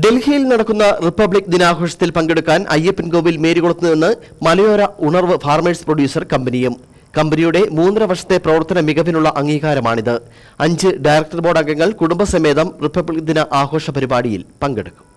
ഡൽഹിയിൽ നടക്കുന്ന റിപ്പബ്ലിക് ദിനാഘോഷത്തിൽ പങ്കെടുക്കാൻ അയ്യപ്പൻകോവിൽ മേരികുളത്ത് നിന്ന് മലയോര ഉണർവ് ഫാർമേഴ്സ് പ്രൊഡ്യൂസർ കമ്പനിയുടെ 3.5 വർഷത്തെ പ്രവർത്തന മികവിനുള്ള അംഗീകാരമാണിത്. 5 ഡയറക്ടർ ബോർഡ് അംഗങ്ങൾ കുടുംബസമേതം റിപ്പബ്ലിക് ദിന ആഘോഷ പരിപാടിയിൽ പങ്കെടുക്കും.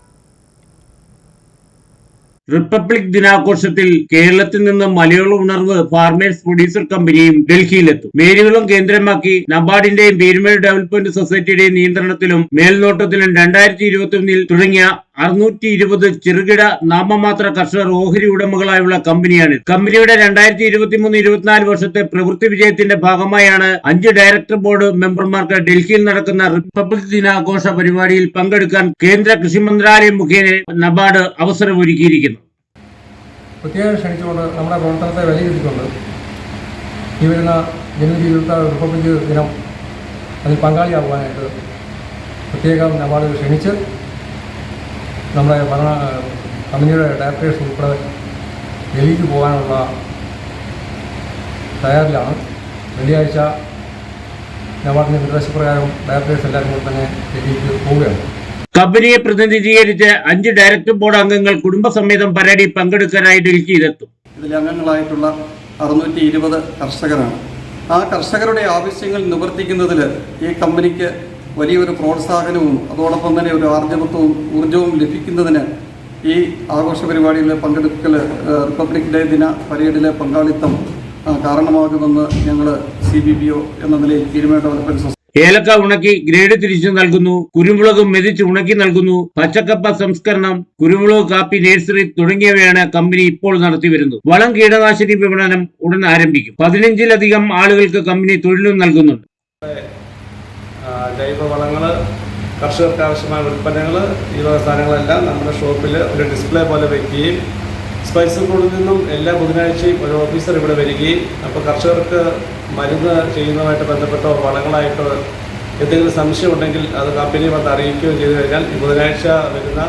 റിപ്പബ്ലിക് ദിനാഘോഷത്തിൽ കേരളത്തിൽ നിന്ന് മലയോര ഉണർവ് ഫാർമേഴ്സ് പ്രൊഡ്യൂസർ കമ്പനിയും ഡൽഹിയിലെത്തും. മേരികുളം കേന്ദ്രമാക്കി നബാർഡിന്റെയും പീരുമേട് ഡെവലപ്മെന്റ് സൊസൈറ്റിയുടെയും നിയന്ത്രണത്തിലും മേൽനോട്ടത്തിലും 2021 തുടങ്ങിയ 620 ചെറുകിട നാമമാത്ര കർഷകർ ഓഹരി ഉടമകളായുള്ള കമ്പനിയാണ്. കമ്പനിയുടെ 2023-24 വർഷത്തെ പ്രവൃത്തി വിജയത്തിന്റെ ഭാഗമായാണ് 5 ഡയറക്ടർ ബോർഡ് മെമ്പർമാർക്ക് ഡൽഹിയിൽ നടക്കുന്ന റിപ്പബ്ലിക് ദിനാഘോഷ പരിപാടിയിൽ പങ്കെടുക്കാൻ കേന്ദ്ര കൃഷി മന്ത്രാലയം മുഖേന നബാർഡ് അവസരമൊരുക്കിയിരിക്കുന്നത്. പ്രത്യേകം ക്ഷണിച്ചുകൊണ്ട് നമ്മുടെ പ്രവർത്തനത്തെ വിലയിരുത്തിക്കൊണ്ട് ഈ വരുന്ന ജനുവരി 26 റിപ്പബ്ലിക് ദിനം അതിൽ പങ്കാളിയാകുവാനായിട്ട് പ്രത്യേകം നബാർഡ് ക്ഷണിച്ച് നമ്മുടെ കമ്പനിയുടെ ഡയറക്ടേഴ്സ് ഉൾപ്പെടെ ഡൽഹിക്ക് പോകാനുള്ള തയ്യാറിലാണ്. വെള്ളിയാഴ്ച നബാർഡിൻ്റെ നിർദ്ദേശപ്രകാരം ഡയറക്ടേഴ്സ് എല്ലാവരും കൂടെ തന്നെ ഡൽഹിക്ക് പോവുകയാണ്. കമ്പനിയെ പ്രതിനിധീകരിച്ച് 5 ഡയറക്ടർ ബോർഡ് അംഗങ്ങൾ കുടുംബസമേതം പരേഡിൽ പങ്കെടുക്കാനായി ഡൽഹിയിലെത്തും. ഇതിൽ അംഗങ്ങളായിട്ടുള്ള 620 കർഷകരാണ്. ആ കർഷകരുടെ ആവശ്യങ്ങൾ നിവർത്തിക്കുന്നതിൽ ഈ കമ്പനിക്ക് വലിയൊരു പ്രോത്സാഹനവും അതോടൊപ്പം തന്നെ ഒരു ആർജവത്വവും ഊർജവും ലഭിക്കുന്നതിന് ഈ ആഘോഷ പരിപാടിയിൽ പങ്കെടുക്കൽ റിപ്പബ്ലിക് ഡേ ദിന പരേഡിലെ പങ്കാളിത്തം കാരണമാകുമെന്ന് ഞങ്ങൾ CBPO എന്ന നിലയിൽ പീരുമേട് ഡെവലപ്മെന്റ് സൊസൈറ്റി ഏലക്ക ഉണക്കി ഗ്രേഡ് തിരിച്ചു നൽകുന്നു, കുരുമുളക് മെതിച്ച് ഉണക്കി നൽകുന്നു, പച്ചക്കപ്പ സംസ്കരണം, കുരുമുളക് കാപ്പി നഴ്സറി തുടങ്ങിയവയാണ് കമ്പനി ഇപ്പോൾ നടത്തിവരുന്നത്. വളം കീടനാശിനി വിപണനം ഉടൻ ആരംഭിക്കും. 15-ലധികം ആളുകൾക്ക് കമ്പനി തൊഴിലും നൽകുന്നുണ്ട്. ജൈവവളങ്ങൾ, കർഷകർക്ക് ആവശ്യമായ ഉൽപ്പന്നങ്ങൾ, ഈ വക സാധനങ്ങളെല്ലാം നമ്മുടെ ഷോപ്പിൽ ഒരു ഡിസ്പ്ലേ പോലെ വയ്ക്കുകയും സ്പൈസസ് ബോർഡിൽ നിന്നും എല്ലാ ബുധനാഴ്ചയും ഒരു ഓഫീസർ ഇവിടെ വരികയും അപ്പോൾ കർഷകർക്ക് മരുന്ന് ചെയ്യുന്നതുമായിട്ട് ബന്ധപ്പെട്ടോ വളങ്ങളായിട്ടോ എന്തെങ്കിലും സംശയം ഉണ്ടെങ്കിൽ അത് കമ്പനിയെ വന്ന് അറിയിക്കുകയും ചെയ്തു കഴിഞ്ഞാൽ ഈ ബുധനാഴ്ച വരുന്ന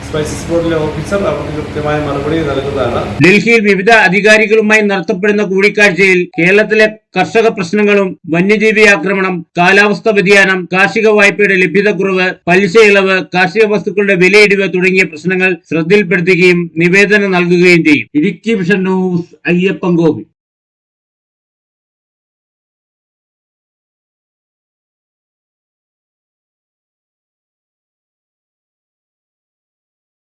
സ്പൈസസ് ബോർഡിലെ ഓഫീസർ അവർക്ക് കൃത്യമായ മറുപടി നൽകുന്നതാണ്. ഡൽഹിയിൽ വിവിധ അധികാരികളുമായി നടത്തപ്പെടുന്ന കൂടിക്കാഴ്ചയിൽ കേരളത്തിലെ കർഷക പ്രശ്നങ്ങളും വന്യജീവി ആക്രമണം, കാലാവസ്ഥ വ്യതിയാനം, കാർഷിക വായ്പയുടെ ലഭ്യതക്കുറവ്, പലിശ ഇളവ്, കാർഷിക വസ്തുക്കളുടെ വിലയിടിവ് തുടങ്ങിയ പ്രശ്നങ്ങൾ ശ്രദ്ധയിൽപ്പെടുത്തുകയും നിവേദനം നൽകുകയും ചെയ്യും. Idukki vision news, Ayyappancoil.